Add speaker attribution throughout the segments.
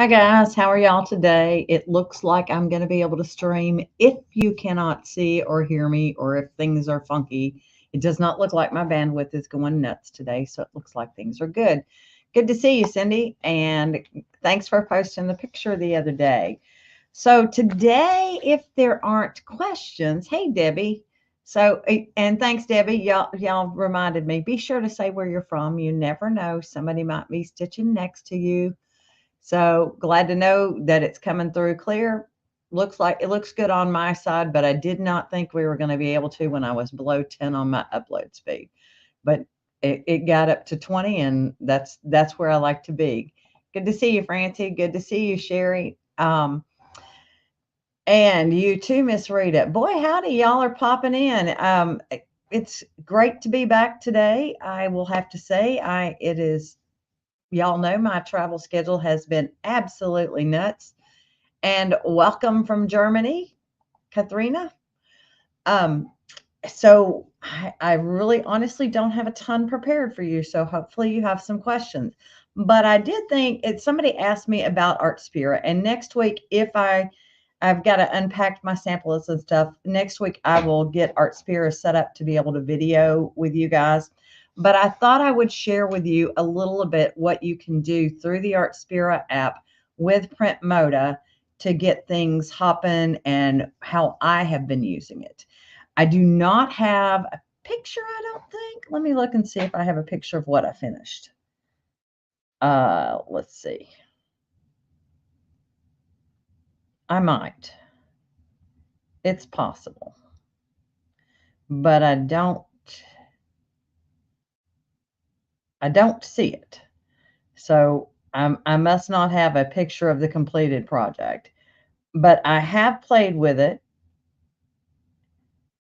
Speaker 1: Hi guys, how are y'all today? It looks like I'm going to be able to stream. If you cannot see or hear me, or if things are funky, it does not look like my bandwidth is going nuts today, so it looks like things are good. Good to see you, Cindy, and thanks for posting the picture the other day. So today, if there aren't questions, hey Debbie. And thanks, Debbie. Y'all reminded me. Be sure to say where you're from. You never know. Somebody might be stitching next to you. So glad to know that it's coming through clear. Looks like it looks good on my side, but I did not think we were going to be able to when I was below 10 on my upload speed. But it got up to 20, and that's where I like to be. Good to see you, Francie. Good to see you, Sherry. And you too, Miss Rita. Boy, howdy, y'all are popping in. It's great to be back today. I will have to say, it is. Y'all know my travel schedule has been absolutely nuts. And welcome from Germany, Katharina. Um, so I really honestly don't have a ton prepared for you. So hopefully you have some questions. But I did think somebody asked me about Art Spirit. And next week, if I've got to unpack my samples and stuff. Next week, I will get Art Spirit set up to be able to video with you guys. But I thought I would share with you a little bit what you can do through the Art Spirit app with PrintModa to get things hopping and how I have been using it. I do not have a picture, I don't think. Let me look and see if I have a picture of what I finished. Let's see. I might. It's possible. But I don't see it. So I must not have a picture of the completed project. But I have played with it.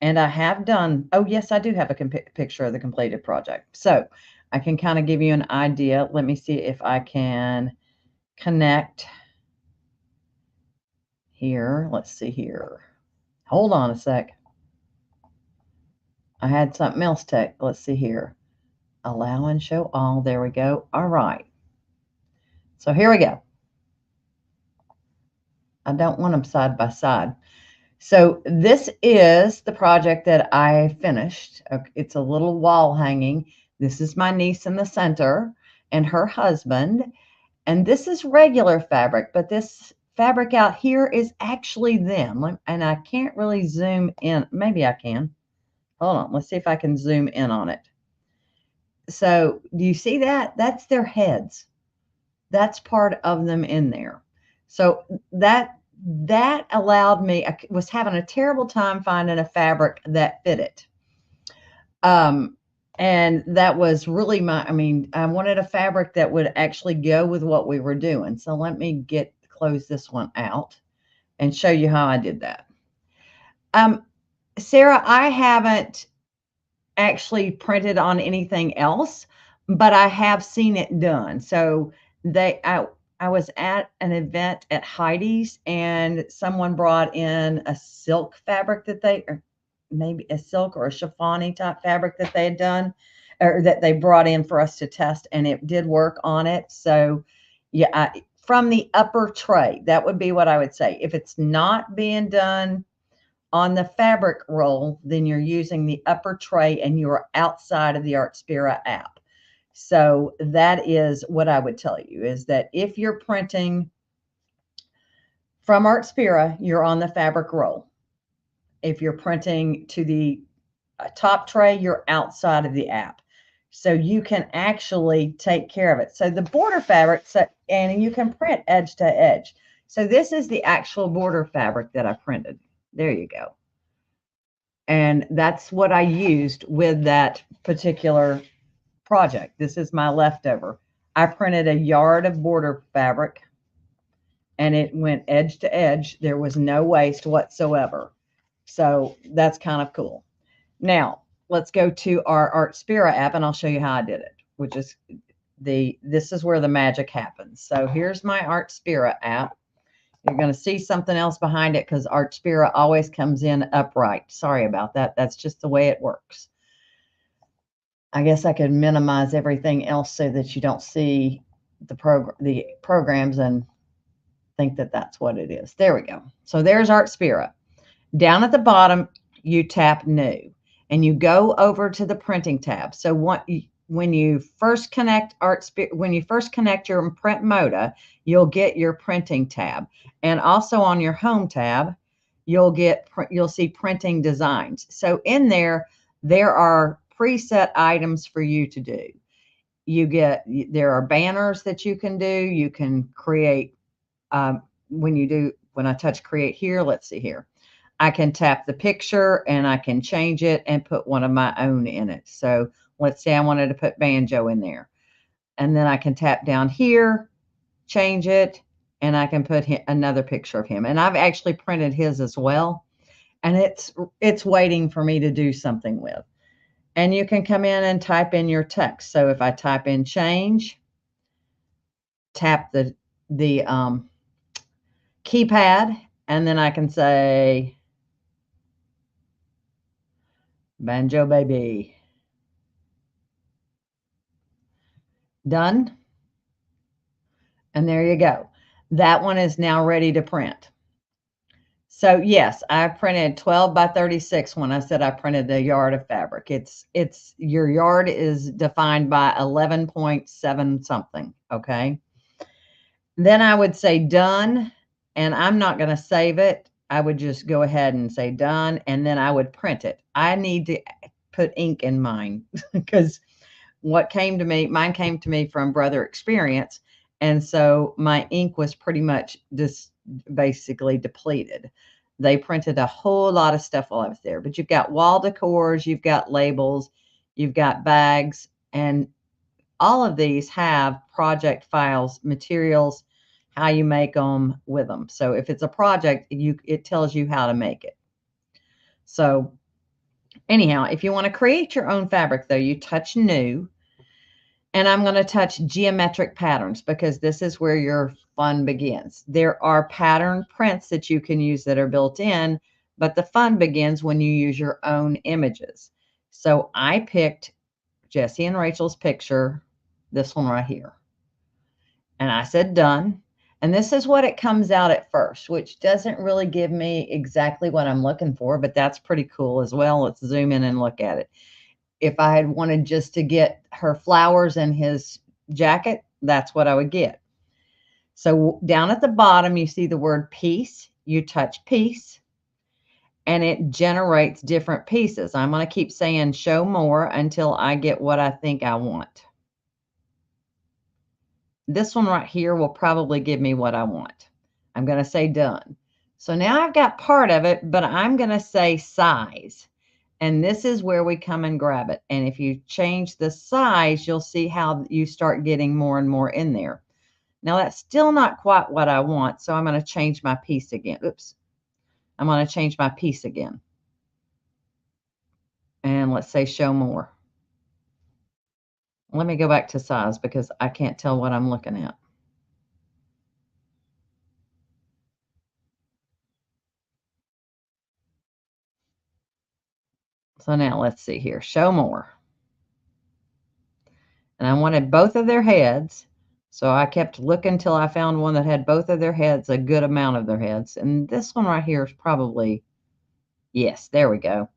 Speaker 1: And I have done, oh, yes, I do have a picture of the completed project. So I can kind of give you an idea. Let me see if I can connect here. Let's see here. Hold on a sec. I had something else let's see here. Allow and show all. There we go. All right. So here we go. I don't want them side by side. So this is the project that I finished. It's a little wall hanging. This is my niece in the center and her husband. And this is regular fabric, but this fabric out here is actually them. And I can't really zoom in. Maybe I can. Hold on. Let's see if I can zoom in on it. So do you see that? That's their heads. That's part of them in there. So that allowed me, I was having a terrible time finding a fabric that fit it. And that was really I wanted a fabric that would actually go with what we were doing. So let me close this one out and show you how I did that. Sarah, I haven't actually printed on anything else, but I have seen it done. So I was at an event at Heidi's, and someone brought in a silk fabric or maybe a silk or a chiffon type fabric that they had done, or that they brought in for us to test, and it did work on it. So yeah, from the upper tray, that would be what I would say. If it's not being done on the fabric roll, then you're using the upper tray and you're outside of the Artspira app. So that is what I would tell you, is that if you're printing from Artspira, you're on the fabric roll. If you're printing to the top tray, you're outside of the app. So you can actually take care of it. So the border fabric, and you can print edge to edge. So this is the actual border fabric that I printed. There you go. And that's what I used with that particular project. This is my leftover. I printed a yard of border fabric, and it went edge to edge. There was no waste whatsoever. So that's kind of cool. Now, let's go to our Artspira app, and I'll show you how I did it, which is this is where the magic happens. So here's my Artspira app. You're going to see something else behind it because Artspira always comes in upright. Sorry about that. That's just the way it works. I guess I could minimize everything else so that you don't see the programs, and think that that's what it is. There we go. So there's Art Spira. Down at the bottom, you tap New, and you go over to the printing tab. So when you first connect when you first connect your PrintModa, you'll get your printing tab, and also on your Home tab, you'll see printing designs. So in there are preset items for you to do. There are banners that you can do. You can create when I touch create here. Let's see here. I can tap the picture and I can change it and put one of my own in it. So let's say I wanted to put Banjo in there, and then I can tap down here, change it, and I can put another picture of him. And I've actually printed his as well, and it's waiting for me to do something with. And you can come in and type in your text. So if I type in change, tap the keypad, and then I can say Banjo baby. Done. And there you go. That one is now ready to print. So yes, I printed 12 by 36 when I said I printed a yard of fabric. Your yard is defined by 11.7 something, okay? Then I would say done, and I'm not going to save it. I would just go ahead and say done, and then I would print it. I need to put ink in mine because mine came to me from Brother Experience, and so my ink was pretty much just basically depleted. They printed a whole lot of stuff while I was there, but you've got wall decors, you've got labels, you've got bags, and all of these have project files, materials, how you make them with them. So if it's a project, it tells you how to make it. So anyhow, if you want to create your own fabric, though, you touch New, and I'm going to touch geometric patterns because this is where your fun begins. There are pattern prints that you can use that are built in, but the fun begins when you use your own images. So I picked Jesse and Rachel's picture, this one right here. And I said done. And this is what it comes out at first, which doesn't really give me exactly what I'm looking for, but that's pretty cool as well. Let's zoom in and look at it. If I had wanted just to get her flowers and his jacket, that's what I would get. So down at the bottom, you see the word piece. You touch piece, and it generates different pieces. I'm going to keep saying show more until I get what I think I want. This one right here will probably give me what I want. I'm going to say done. So now I've got part of it, but I'm going to say size. And this is where we come and grab it. And if you change the size, you'll see how you start getting more and more in there. Now that's still not quite what I want. So I'm going to change my piece again. Oops. I'm going to change my piece again. And let's say show more. Let me go back to size because I can't tell what I'm looking at. So now let's see here, show more. And I wanted both of their heads. So I kept looking till I found one that had both of their heads, a good amount of their heads. And this one right here is probably, yes, there we go.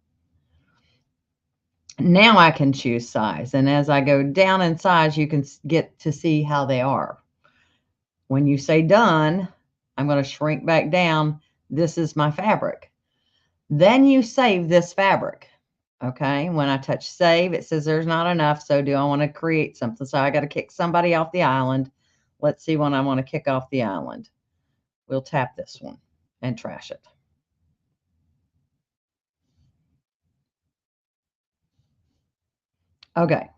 Speaker 1: Now I can choose size. And as I go down in size, you can get to see how they are. When you say done, I'm going to shrink back down. This is my fabric. Then you save this fabric. Okay, when I touch save, it says there's not enough. So do I want to create something? So I got to kick somebody off the island. Let's see when I want to kick off the island. We'll tap this one and trash it. Okay,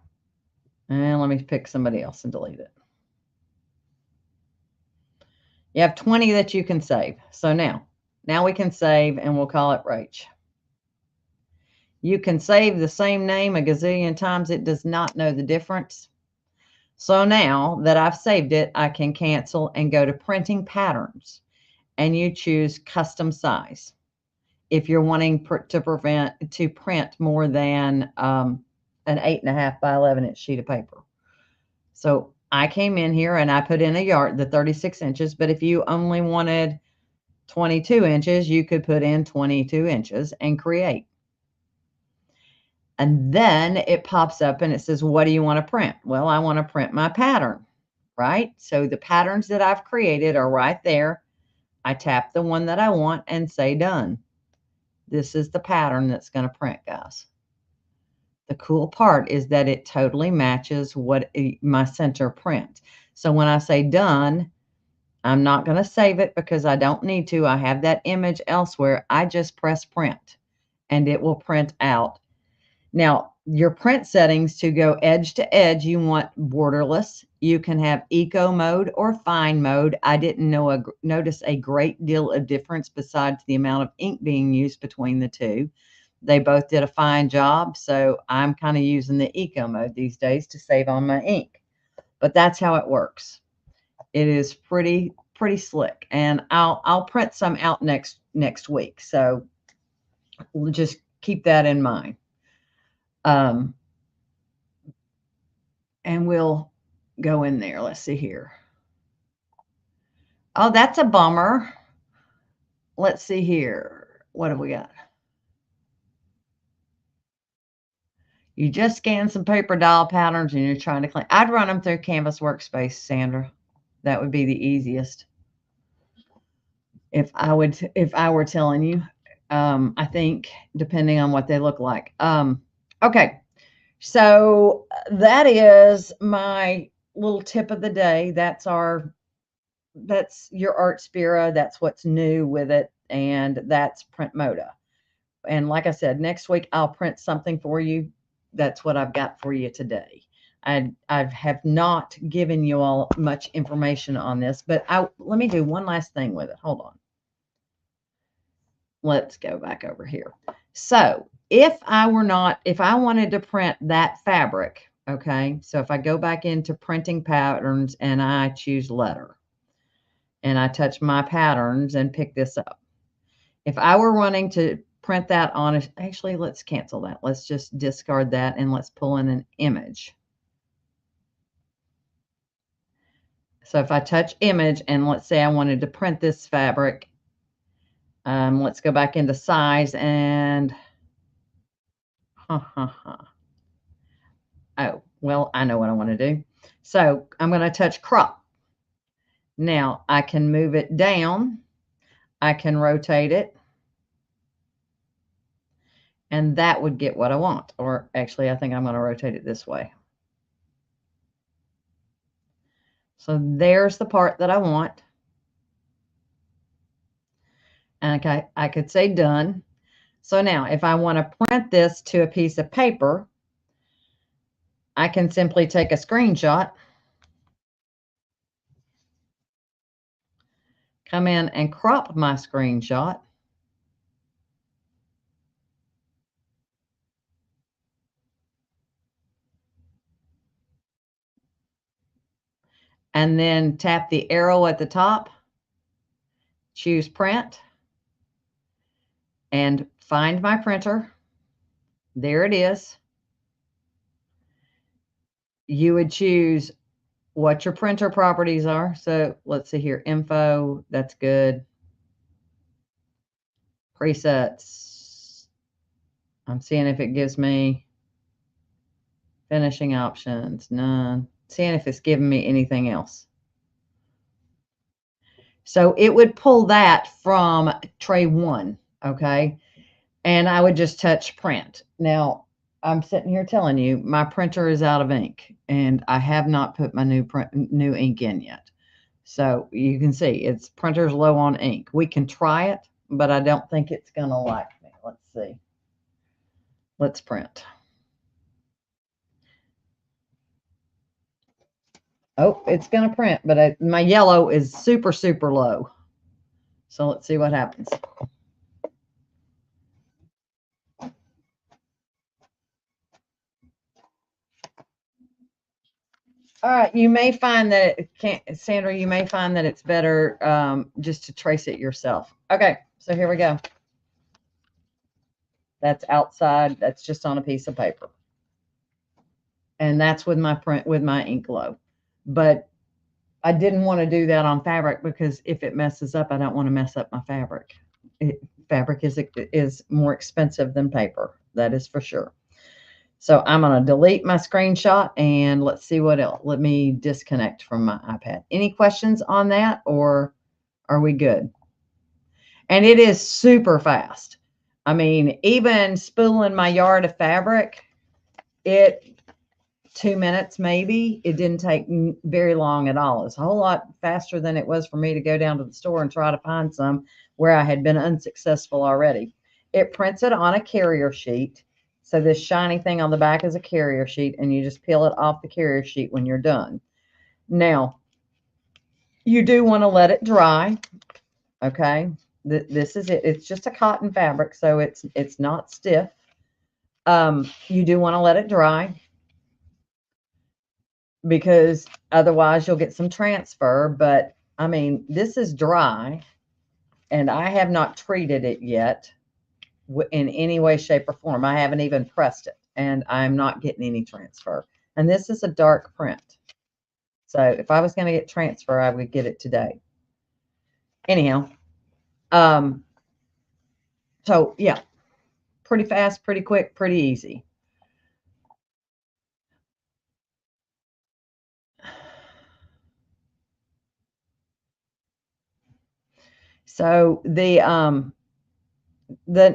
Speaker 1: and let me pick somebody else and delete it. You have 20 that you can save. So now we can save, and we'll call it Rach. You can save the same name a gazillion times. It does not know the difference. So now that I've saved it, I can cancel and go to printing patterns, and you choose custom size. If you're wanting to print more than an 8.5 by 11 inch sheet of paper. So I came in here and I put in a yard, the 36 inches, but if you only wanted 22 inches, you could put in 22 inches and create. And then it pops up and it says, what do you want to print? Well, I want to print my pattern, right? So the patterns that I've created are right there. I tap the one that I want and say done. This is the pattern that's going to print, guys. The cool part is that it totally matches what my center print. So when I say done, I'm not going to save it because I don't need to. I have that image elsewhere. I just press print and it will print out. Now, your print settings to go edge to edge, you want borderless. You can have eco mode or fine mode. I didn't notice a great deal of difference besides the amount of ink being used between the two. They both did a fine job, so I'm kind of using the eco mode these days to save on my ink. But that's how it works. It is pretty slick, and I'll print some out next week. So we'll just keep that in mind. And we'll go in there. Let's see here. Oh, that's a bummer. Let's see here. What have we got? You just scanned some paper dial patterns and you're trying to clean. I'd run them through Canvas Workspace, Sandra. That would be the easiest. If I were telling you, I think depending on what they look like. Okay. So that is my little tip of the day. That's your Art Spira. That's what's new with it. And that's PrintModa. And like I said, next week I'll print something for you. That's what I've got for you today. I have not given you all much information on this, but let me do one last thing with it. Hold on. Let's go back over here. So if I wanted to print that fabric, okay, so if I go back into printing patterns and I choose letter and I touch my patterns and pick this up, if I were wanting to print that on, actually, let's cancel that. Let's just discard that and let's pull in an image. So if I touch image and let's say I wanted to print this fabric, let's go back into size and oh, well, I know what I want to do. So I'm going to touch crop. Now I can move it down. I can rotate it. And that would get what I want. Or actually, I think I'm going to rotate it this way. So there's the part that I want. And okay, I could say done. So now if I want to print this to a piece of paper, I can simply take a screenshot, come in and crop my screenshot. And then tap the arrow at the top, choose print, and find my printer. There it is. You would choose what your printer properties are. So let's see here, info, that's good. Presets. I'm seeing if it gives me finishing options, none. Seeing if it's giving me anything else. So it would pull that from tray 1, okay? And I would just touch print. Now, I'm sitting here telling you my printer is out of ink and I have not put my new ink in yet. So you can see it's printer's low on ink. We can try it, but I don't think it's going to like me. Let's see. Let's print. Oh, it's going to print, but my yellow is super, super low. So let's see what happens. All right, you may find that Sandra, you may find that it's better just to trace it yourself. Okay, so here we go. That's outside. That's just on a piece of paper. And that's with my ink low. but I didn't want to do that on fabric because if it messes up, I don't want to mess up my fabric. Fabric is more expensive than paper. That is for sure. So I'm going to delete my screenshot and let's see what else. Let me disconnect from my iPad. Any questions on that, or are we good? And it is super fast. I mean, even spooling my yard of fabric, it 2 minutes maybe. It didn't take very long at all. It's a whole lot faster than it was for me to go down to the store and try to find some where I had been unsuccessful already. It prints it on a carrier sheet. So this shiny thing on the back is a carrier sheet, and you just peel it off the carrier sheet when you're done. Now, you do want to let it dry. Okay. This is it. It's just a cotton fabric, so it's not stiff. You do want to let it dry because otherwise you'll get some transfer. But I mean, this is dry and I have not treated it yet in any way, shape, or form. I haven't even pressed it and I'm not getting any transfer. And this is a dark print. So if I was going to get transfer, I would get it today. Anyhow, so yeah, pretty fast, pretty quick, pretty easy. So the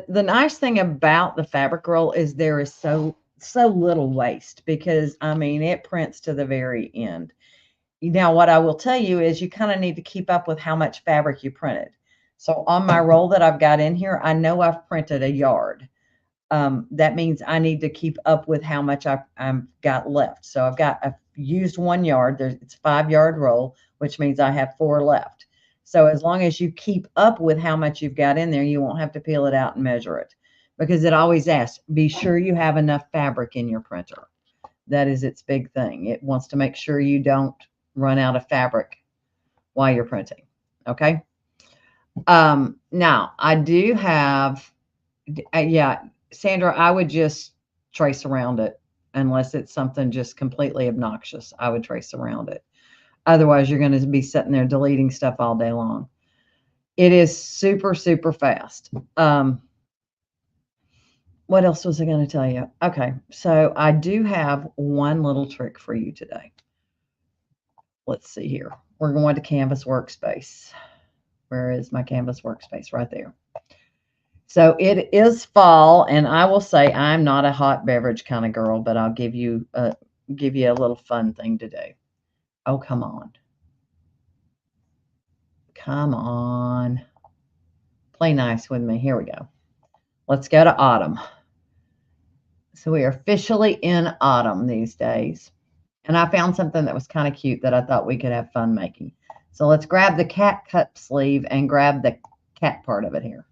Speaker 1: nice thing about the fabric roll is there is so little waste because I mean it prints to the very end. Now what I will tell you is you kind of need to keep up with how much fabric you printed. So on my roll that I've got in here, I know I've printed a yard. That means I need to keep up with how much I've got left. So I've used 1 yard. It's a 5-yard roll, which means I have 4 left. So as long as you keep up with how much you've got in there, you won't have to peel it out and measure it because it always asks, be sure you have enough fabric in your printer. That is its big thing. It wants to make sure you don't run out of fabric while you're printing. Okay. Now I do have, yeah, Sandra, I would just trace around it unless it's something just completely obnoxious. I would trace around it. Otherwise, you're going to be sitting there deleting stuff all day long. It is super, super fast. What else was I going to tell you? Okay, so I do have one little trick for you today. Let's see here. We're going to Canvas Workspace. Where is my Canvas Workspace? Right there. So it is fall, and I will say I'm not a hot beverage kind of girl, but I'll give you a little fun thing to do. Oh, come on. Come on. Play nice with me. Here we go. Let's go to autumn. So we are officially in autumn these days. And I found something that was kind of cute that I thought we could have fun making. So let's grab the cat cup sleeve and grab the cat part of it here.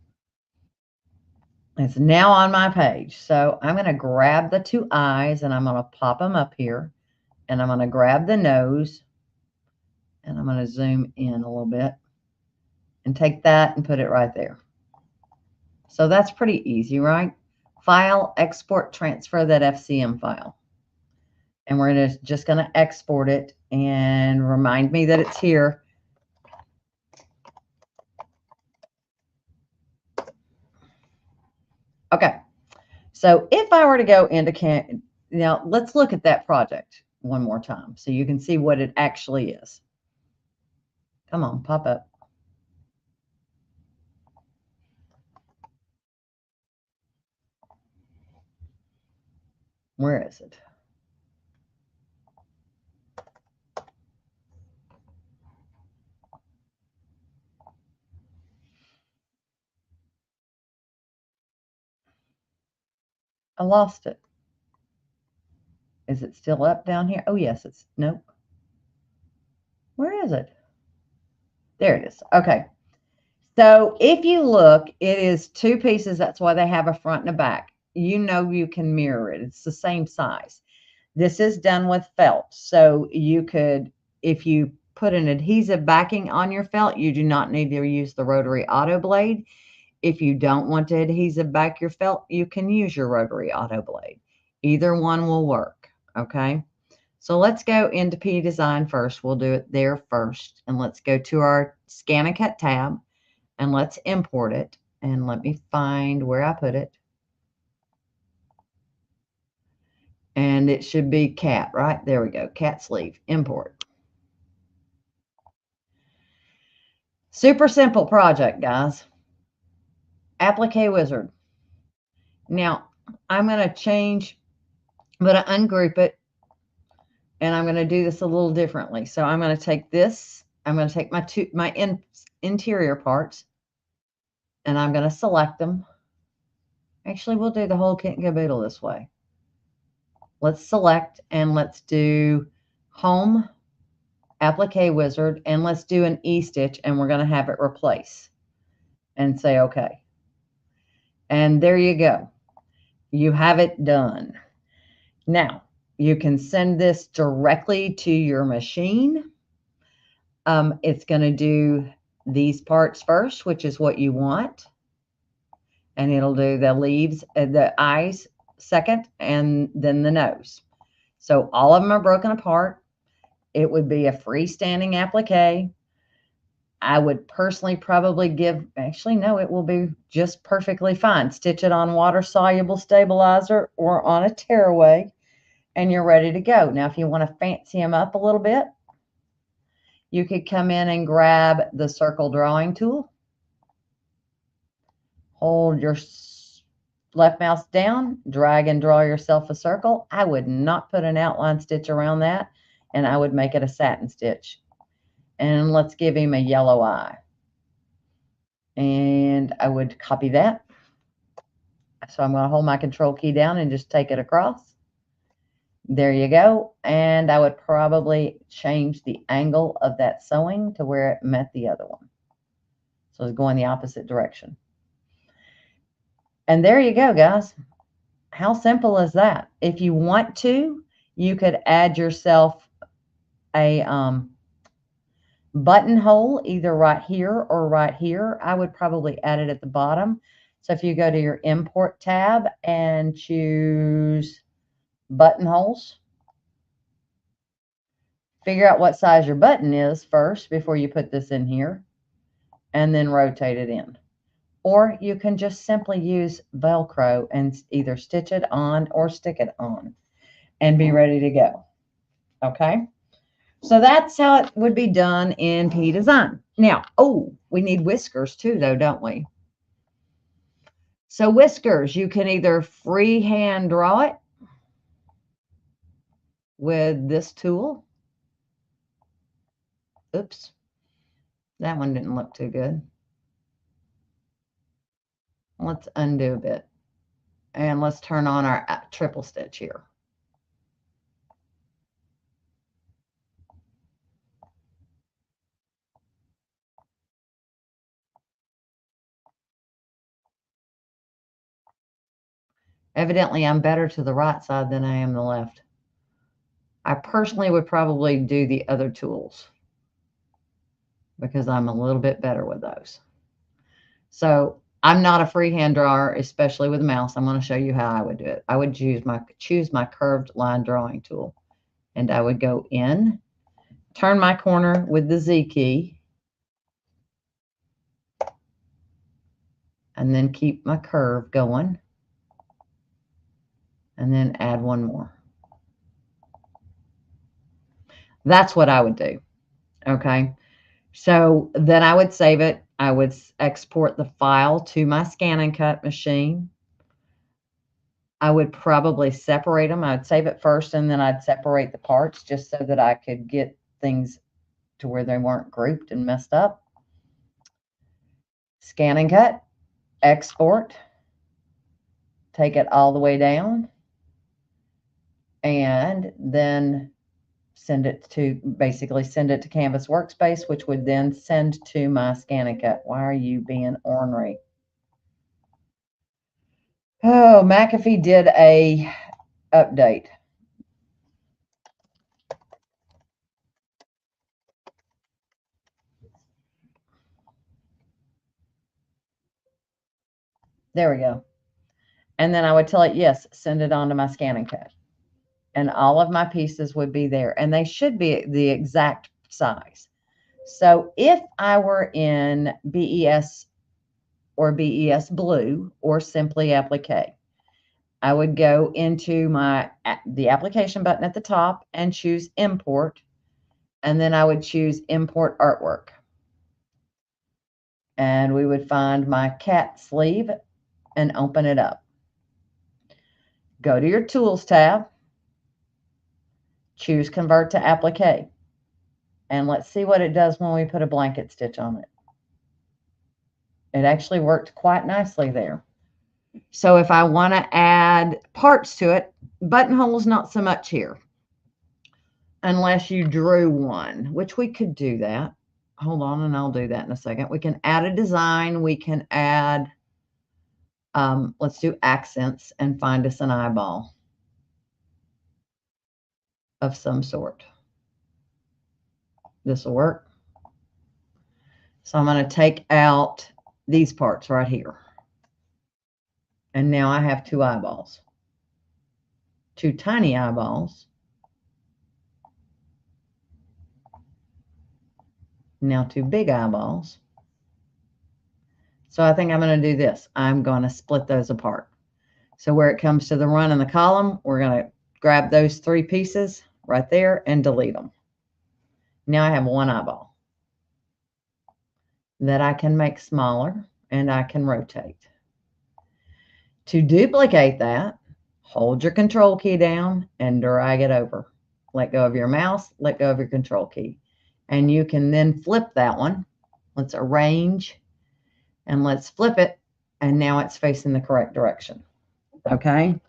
Speaker 1: It's now on my page. So I'm going to grab the 2 eyes and I'm going to pop them up here. And I'm going to grab the nose and I'm going to zoom in a little bit and take that and put it right there. So that's pretty easy, right? File, export, transfer that FCM file. And we're just going to export it and remind me that it's here. Okay. So if I were to go into now let's look at that project one more time so you can see what it actually is. Come on, pop up. Where is it? I lost it. Is it still up down here? Oh, yes, it's, nope. Where is it? There it is. Okay. So if you look, it is 2 pieces. That's why they have a front and a back. You know you can mirror it. It's the same size. This is done with felt. So you could, if you put an adhesive backing on your felt, you do not need to use the rotary auto blade. If you don't want to adhesive back your felt, you can use your rotary auto blade. Either one will work, okay? So let's go into P Design first. We'll do it there first. And let's go to our Scan and Cut tab and let's import it. And let me find where I put it. And it should be cat, right? There we go. Cat sleeve. Import. Super simple project, guys. Applique Wizard. Now, I'm going to change, I'm going to ungroup it, and I'm going to do this a little differently. So I'm going to take this, I'm going to take my interior parts, and I'm going to select them. Actually, we'll do the whole kit and caboodle this way. Let's select, and let's do Home, Applique Wizard, and let's do an E-stitch, and we're going to have it replace, and say OK. And there you go. You have it done. Now, you can send this directly to your machine. It's going to do these parts first, which is what you want. And it'll do the leaves, the eyes second, and then the nose. So all of them are broken apart. It would be a freestanding applique. I would personally probably actually, no, it will be just perfectly fine. Stitch it on water-soluble stabilizer or on a tearaway, and you're ready to go. Now, if you want to fancy them up a little bit, you could come in and grab the circle drawing tool. Hold your left mouse down, drag and draw yourself a circle. I would not put an outline stitch around that, and I would make it a satin stitch. And let's give him a yellow eye. And I would copy that. So I'm going to hold my control key down and just take it across. There you go. And I would probably change the angle of that sewing to where it met the other one. So it's going the opposite direction. And there you go, guys. How simple is that? If you want to, you could add yourself a buttonhole either right here or right here. I would probably add it at the bottom. So if you go to your import tab and choose buttonholes, figure out what size your button is first before you put this in here, and then rotate it in. Or you can just simply use Velcro and either stitch it on or stick it on and be ready to go. Okay? So that's how it would be done in P Design. Now, oh, we need whiskers too, though, don't we? So whiskers, you can either freehand draw it with this tool. Oops, that one didn't look too good. Let's undo a bit. And let's turn on our triple stitch here. Evidently, I'm better to the right side than I am the left. I personally would probably do the other tools because I'm a little bit better with those. So I'm not a freehand drawer, especially with a mouse. I'm going to show you how I would do it. I would choose my curved line drawing tool, and I would go in, turn my corner with the Z key, and then keep my curve going, and then add one more. That's what I would do. Okay. So then I would save it. I would export the file to my scan and cut machine. I would probably separate them. I'd save it first, and then I'd separate the parts just so that I could get things to where they weren't grouped and messed up. Scan and cut, export, take it all the way down, and then basically send it to Canvas Workspace, which would then send to my scan and cut. Why are you being ornery? Oh, McAfee did a update. There we go. And then I would tell it, yes, send it on to my scan and cut. and all of my pieces would be there, and they should be the exact size. So if I were in BES or BES Blue or simply applique, I would go into the application button at the top and choose import, and then I would choose import artwork. And we would find my cat sleeve and open it up. Go to your tools tab, choose convert to applique, and let's see what it does when we put a blanket stitch on it. It actually worked quite nicely there. So if I want to add parts to it, buttonholes not so much here, unless you drew one, which we could do that. Hold on, and I'll do that in a second. We can add a design. We can add, let's do accents and find us an eyeball of some sort. This will work. So I'm going to take out these parts right here. And now I have two eyeballs. Two tiny eyeballs. Now two big eyeballs. So I think I'm going to do this. I'm going to split those apart. So where it comes to the run and the column, we're going to grab those three pieces right there and delete them. Now I have one eyeball that I can make smaller and I can rotate. To duplicate that, hold your control key down and drag it over. Let go of your mouse, let go of your control key. And you can then flip that one. Let's arrange and let's flip it. And now it's facing the correct direction. Okay.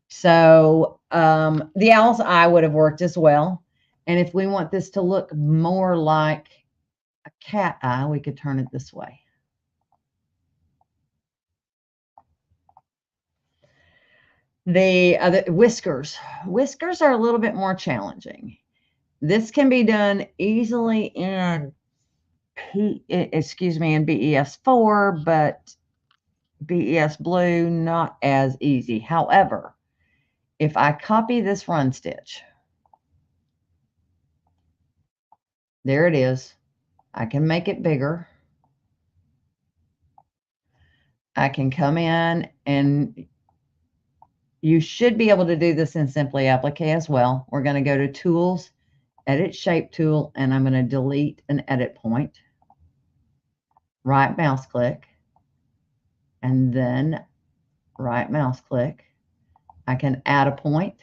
Speaker 1: So the owl's eye would have worked as well. And if we want this to look more like a cat eye, we could turn it this way. The other whiskers. Whiskers are a little bit more challenging. This can be done easily in in BES4, but BES Blue, not as easy. However, if I copy this run stitch, there it is. I can make it bigger. I can come in, and you should be able to do this in Simply Applique as well. We're going to go to Tools, Edit Shape Tool, and I'm going to delete an edit point. Right mouse click, and then right mouse click. I can add a point.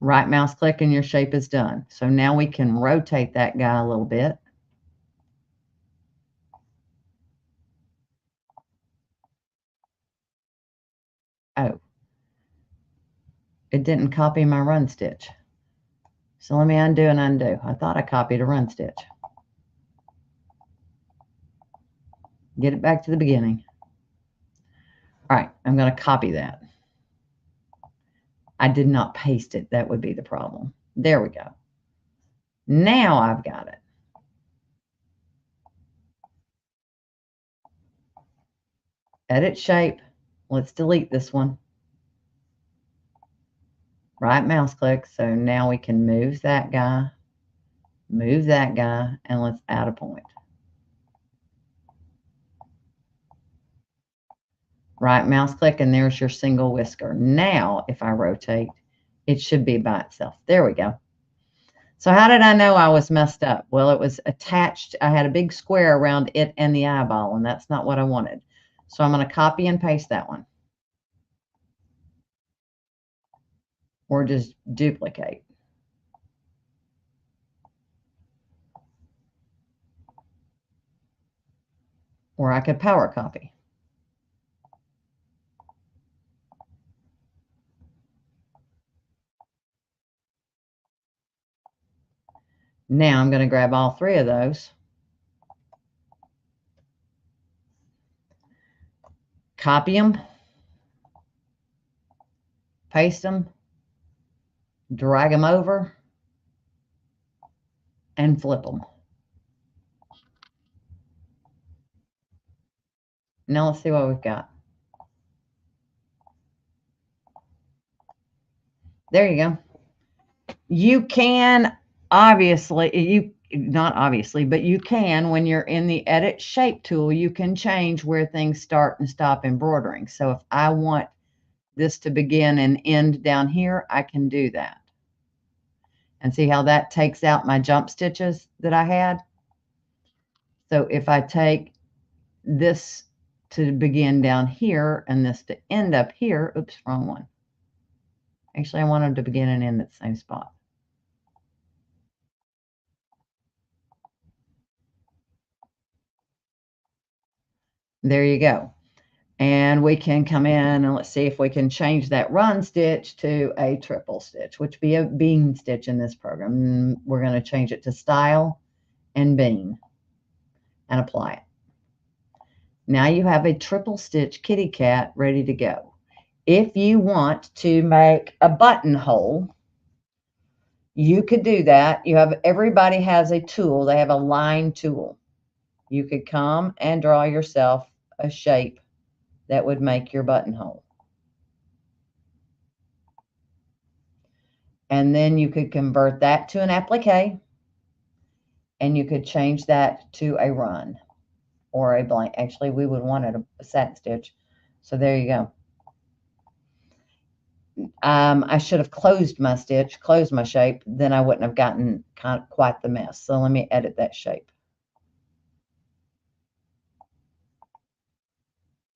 Speaker 1: Right mouse click and your shape is done. So now we can rotate that guy a little bit. Oh, it didn't copy my run stitch. So let me undo and undo. I thought I copied a run stitch. Get it back to the beginning. All right, I'm going to copy that. I did not paste it. That would be the problem. There we go. Now I've got it. Edit shape. Let's delete this one. Right mouse click. So now we can move that guy, and let's add a point. Right mouse click, and there's your single whisker. Now, if I rotate, it should be by itself. There we go. So how did I know I was messed up? Well, it was attached. I had a big square around it and the eyeball, and that's not what I wanted. So I'm going to copy and paste that one. Or just duplicate. Or I could power copy. Now I'm going to grab all three of those, copy them, paste them, drag them over, and flip them. Now let's see what we've got. There you go. You can obviously, you not obviously, but you can, when you're in the edit shape tool, you can change where things start and stop embroidering. So if I want this to begin and end down here, I can do that. And see how that takes out my jump stitches that I had? So if I take this to begin down here and this to end up here, oops, wrong one. Actually, I want them to begin and end at the same spot. There you go. And we can come in and let's see if we can change that run stitch to a triple stitch, which would be a bean stitch in this program. We're going to change it to style and bean and apply it. Now you have a triple stitch kitty cat ready to go. If you want to make a buttonhole, you could do that. Everybody has a tool. They have a line tool. You could come and draw yourself a shape that would make your buttonhole. And then you could convert that to an applique, and you could change that to a run or a blank. Actually, we would want it a satin stitch. So there you go. I should have closed my shape, then I wouldn't have gotten quite the mess. So let me edit that shape.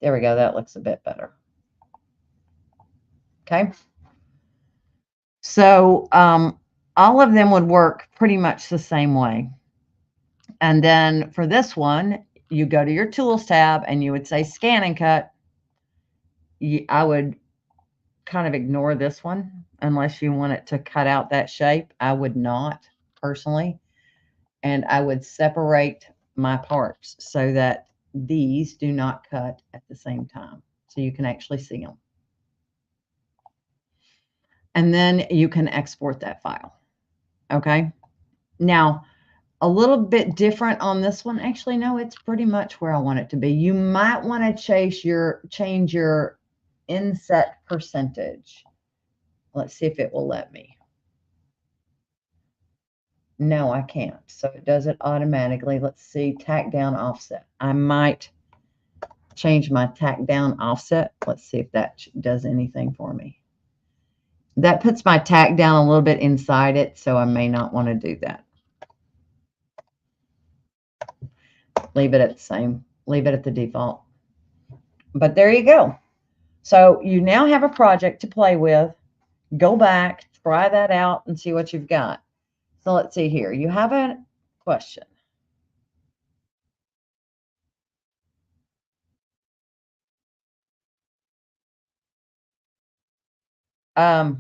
Speaker 1: There we go. That looks a bit better. Okay. So all of them would work pretty much the same way. And then for this one, you go to your Tools tab and you would say Scan and Cut. I would kind of ignore this one unless you want it to cut out that shape. I would not personally. And I would separate my parts so that these do not cut at the same time. So you can actually see them. And then you can export that file. Okay. Now, a little bit different on this one. Actually, no, it's pretty much where I want it to be. You might want to change your inset percentage. Let's see if it will let me. No, I can't. So it does it automatically. Let's see, tack down offset. I might change my tack down offset. Let's see if that does anything for me. That puts my tack down a little bit inside it, so I may not want to do that. Leave it at the same. Leave it at the default. But there you go. So you now have a project to play with. Go back, try that out, and see what you've got. So let's see here. You have a question. So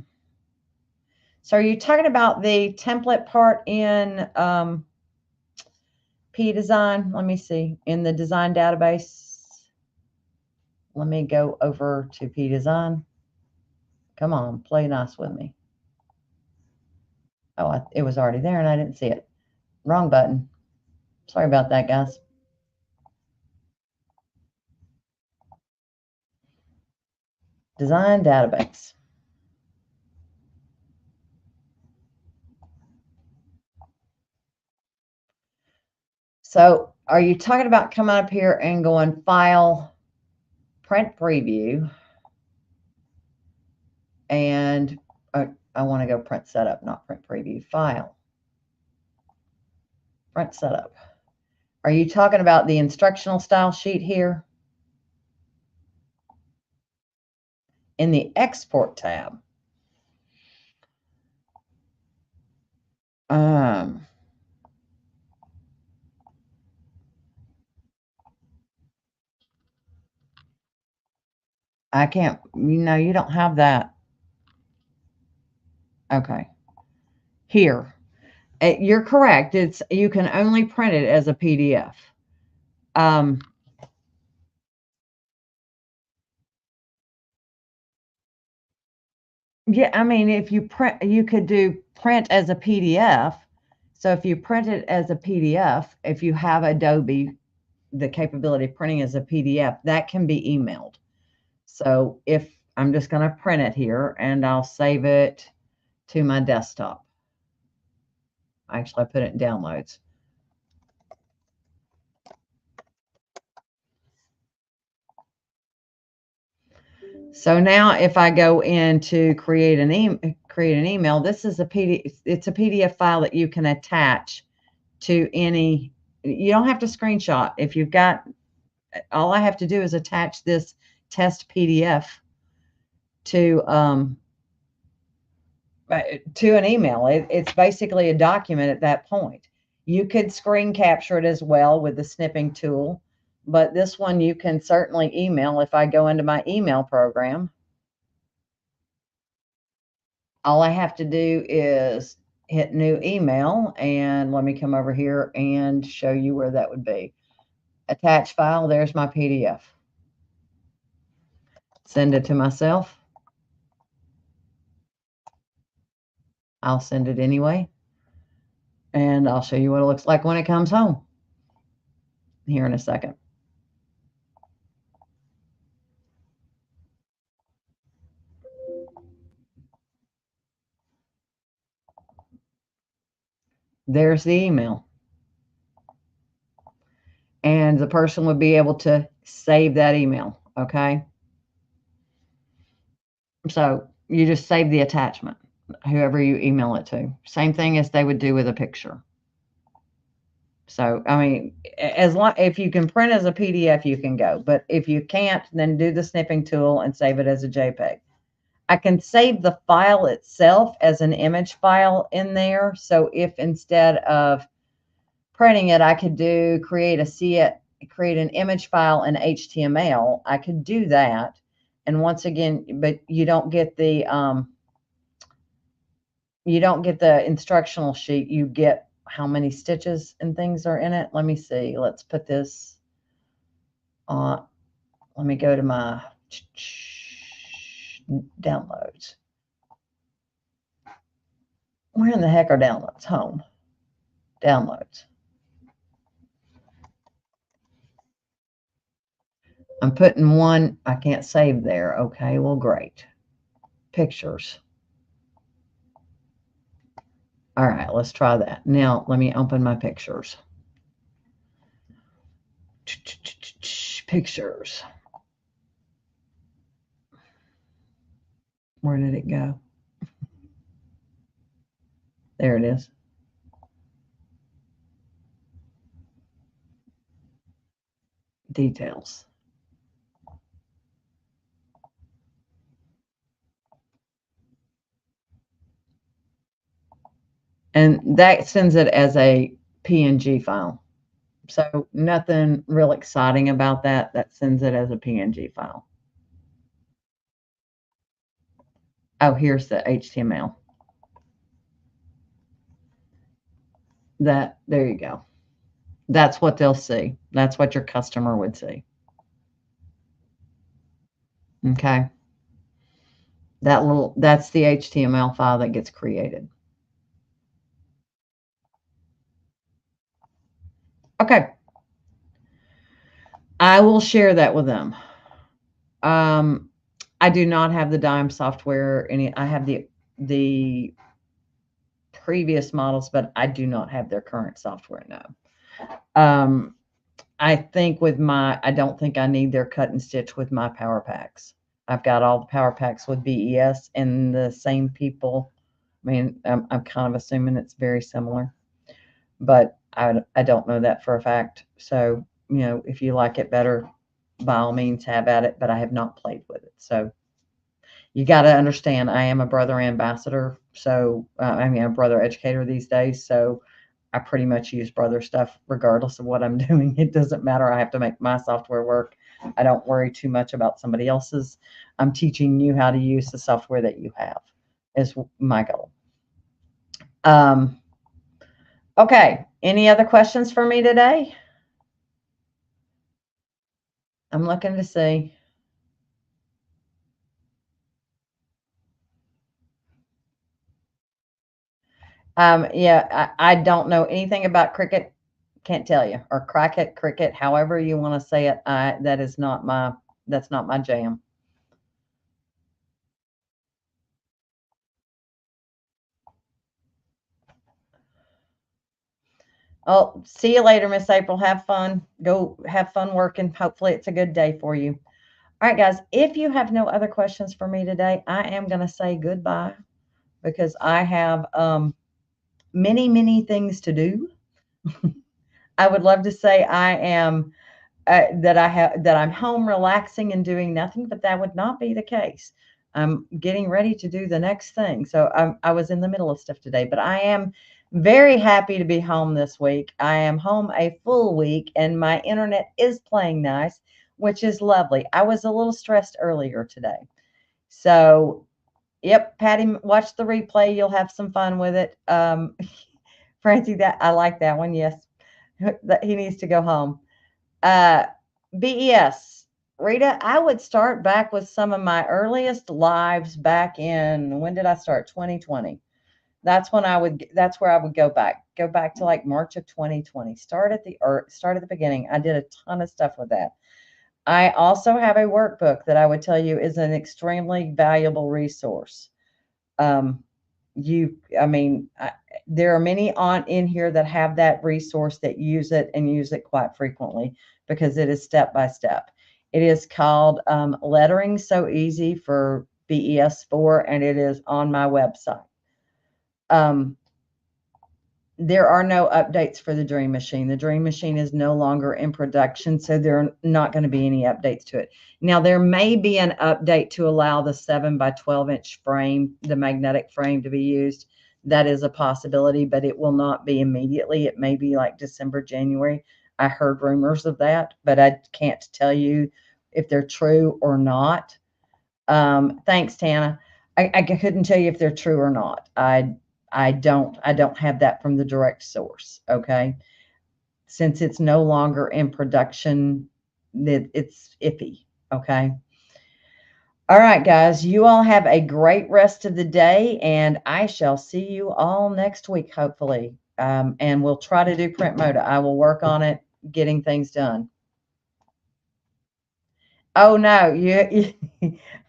Speaker 1: are you talking about the template part in P-Design? Let me see. In the design database. Let me go over to P-Design. Come on, play nice with me. Oh, it was already there and I didn't see it. Wrong button. Sorry about that, guys. Design database. So are you talking about coming up here and going File, Print Preview, and I want to go Print Setup, not Print Preview. File, Print Setup. Are you talking about the instructional style sheet here? In the Export tab. I can't, you don't have that. Okay. Here. You're correct. You can only print it as a PDF. Yeah, I mean, if you print, you could do print as a PDF. So if you print it as a PDF, if you have Adobe, the capability of printing as a PDF, that can be emailed. So if I'm just going to print it here and I'll save it to my desktop. Actually, I put it in downloads. So now if I go in to create an email, this is a PDF, it's a PDF file that you can attach to any, you don't have to screenshot. If you've got, all I have to do is attach this test PDF to an email. It's basically a document at that point. You could screen capture it as well with the snipping tool, but this one you can certainly email. If I go into my email program, all I have to do is hit new email, and let me come over here and show you where that would be. Attach file, there's my PDF. Send it to myself. I'll send it anyway. And I'll show you what it looks like when it comes home here in a second. There's the email. And the person would be able to save that email, okay? So you just save the attachment, whoever you email it to. Same thing as they would do with a picture. So, I mean, as long if you can print as a PDF, you can go. But if you can't, then do the snipping tool and save it as a JPEG. I can save the file itself as an image file in there. So if instead of printing it, I could create an image file in HTML. I could do that. And once again, but you don't get the instructional sheet. You get how many stitches and things are in it. Let me see. Let's put this on. Let me go to my downloads. Where in the heck are downloads? Home. Downloads. I'm putting one. I can't save there. Okay, well, great. Pictures. All right, let's try that. Now, let me open my pictures. Pictures. Where did it go? There it is. Details. And that sends it as a PNG file. So nothing real exciting about that. That sends it as a PNG file. Oh, here's the HTML. There you go. That's what they'll see. That's what your customer would see. Okay. That's the HTML file that gets created. Okay. I will share that with them. I do not have the Dime software. I have the previous models, but I do not have their current software now. I think I don't think I need their cut and stitch with my power packs. I've got all the power packs with BES and the same people. I mean, I'm kind of assuming it's very similar, but I don't know that for a fact. So, if you like it better, by all means have at it, but I have not played with it. So you got to understand, I am a brother ambassador. So, a brother educator these days. So I pretty much use brother stuff regardless of what I'm doing. It doesn't matter. I have to make my software work. I don't worry too much about somebody else's. I'm teaching you how to use the software that you have is my goal. Okay. Any other questions for me today? I'm looking to see. Yeah, I don't know anything about Cricut. Can't tell you, or Cricut, however you want to say it. That's not my jam. Oh, see you later, Miss April. Have fun. Go have fun working. Hopefully, it's a good day for you. All right, guys. If you have no other questions for me today, I am going to say goodbye because I have many, many things to do. I would love to say I am that I'm home relaxing and doing nothing, but that would not be the case. I'm getting ready to do the next thing. So I was in the middle of stuff today, but I am very happy to be home this week. I am home a full week and my internet is playing nice, which is lovely. I was a little stressed earlier today. So, yep, Patty, watch the replay. You'll have some fun with it. Francie, that I like that one. Yes, he needs to go home. Uh, BES. Rita, I would start back with some of my earliest lives back in, when did I start? 2020. That's where I would go back. Go back to like March of 2020. Start at the beginning. I did a ton of stuff with that. I also have a workbook that I would tell you is an extremely valuable resource. Um, I mean, there are many on in here that have that resource that use it and use it quite frequently because it is step by step. It is called Lettering So Easy for BES4, and it is on my website. Um, there are no updates for the Dream Machine. The Dream Machine is no longer in production, so there are not going to be any updates to it. Now, there may be an update to allow the 7 by 12-inch frame, the magnetic frame, to be used. That is a possibility, but it will not be immediately. It may be like December, January. I heard rumors of that, but I can't tell you if they're true or not. Thanks, Tana. I couldn't tell you if they're true or not. I don't have that from the direct source. Okay, since it's no longer in production, it's iffy. Okay. All right, guys. You all have a great rest of the day, and I shall see you all next week, hopefully. And we'll try to do print mode. I will work on it, getting things done. Oh no,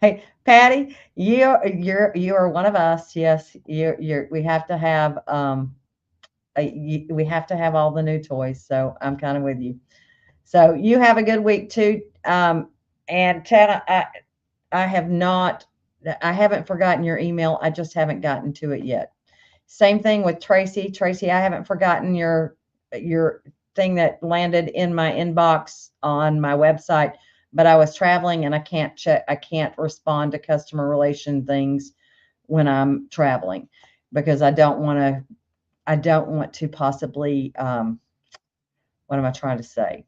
Speaker 1: hey Patty, you are one of us. Yes, we have to have we have to have all the new toys. So I'm kind of with you. So you have a good week too. And Tana, I have not, I haven't forgotten your email. I just haven't gotten to it yet. Same thing with Tracy. Tracy, I haven't forgotten your thing that landed in my inbox on my website, but I was traveling and I can't respond to customer relation things when I'm traveling because I don't want to possibly what am I trying to say?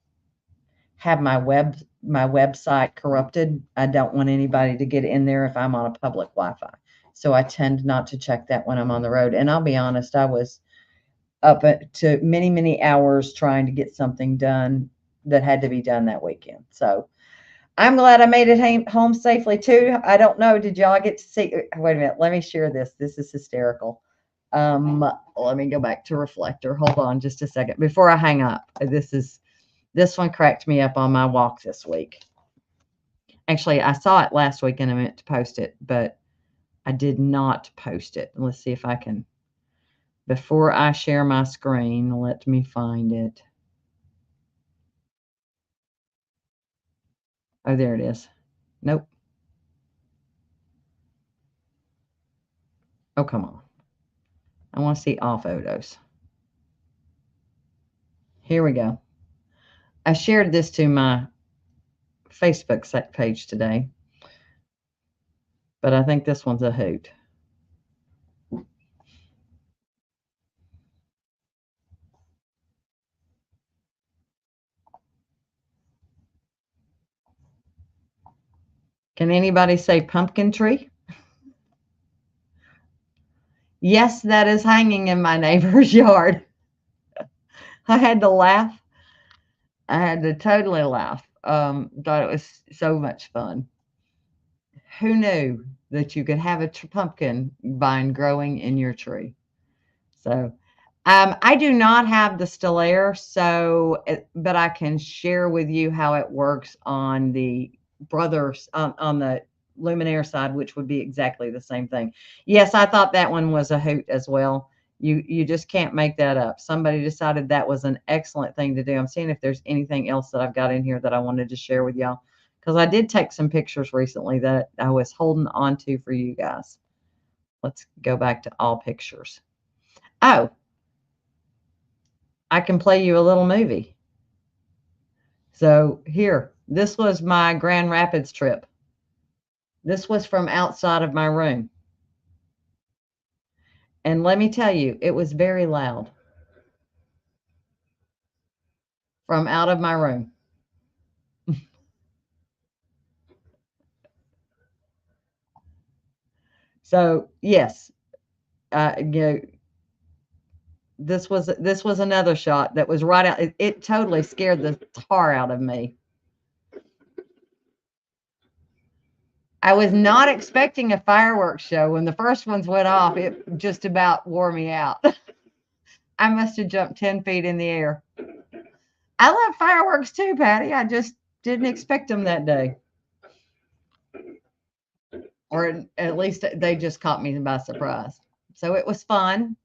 Speaker 1: Have my website corrupted. I don't want anybody to get in there if I'm on a public Wi-Fi. So I tend not to check that when I'm on the road. And I'll be honest, I was up to many, many hours trying to get something done that had to be done that weekend. So I'm glad I made it home safely too. I don't know. Did y'all get to see? Wait a minute. Let me share this. This is hysterical. Let me go back to Reflector. Hold on just a second before I hang up. This one cracked me up on my walk this week. Actually, I saw it last week and I meant to post it, but I did not post it. Let's see if I can. Before I share my screen, let me find it. Oh, there it is. Nope. Oh, come on. I want to see all photos. Here we go. I shared this to my Facebook page today, but I think this one's a hoot. Can anybody say pumpkin tree? Yes, that is hanging in my neighbor's yard. I had to laugh. I had to totally laugh. Thought it was so much fun. Who knew that you could have a pumpkin vine growing in your tree? So, I do not have the Stellaire, but I can share with you how it works on the brothers on the Luminaire side, which would be exactly the same thing. Yes, I thought that one was a hoot as well. You just can't make that up. Somebody decided that was an excellent thing to do. I'm seeing if there's anything else that I've got in here that I wanted to share with y'all, because I did take some pictures recently that I was holding on to for you guys. Let's go back to all pictures. Oh, I can play you a little movie. So here, this was my Grand Rapids trip. This was from outside of my room. And let me tell you, it was very loud from out of my room. So yes, you know, this was another shot that was right out. It totally scared the tar out of me. I was not expecting a fireworks show. When the first ones went off, it just about wore me out. I must have jumped 10 feet in the air. I love fireworks too, Patty. I just didn't expect them that day. Or at least they just caught me by surprise. So it was fun.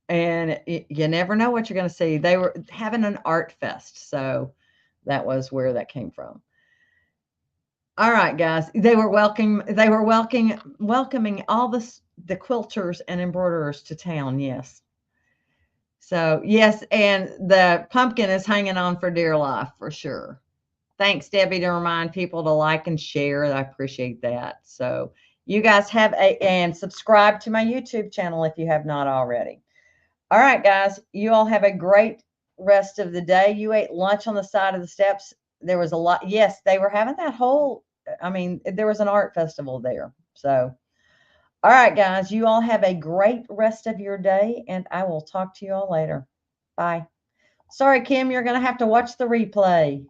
Speaker 1: And you never know what you're going to see. They were having an art fest. So that was where that came from. All right, guys. They were welcoming all the quilters and embroiderers to town. Yes. So yes, and the pumpkin is hanging on for dear life for sure. Thanks, Debbie, to remind people to like and share. I appreciate that. So you guys and subscribe to my YouTube channel if you have not already. All right, guys, you all have a great rest of the day. You ate lunch on the side of the steps. There was a lot. Yes, they were having that whole, I mean, there was an art festival there. So, all right, guys, you all have a great rest of your day, and I will talk to you all later. Bye. Sorry, Kim, you're going to have to watch the replay.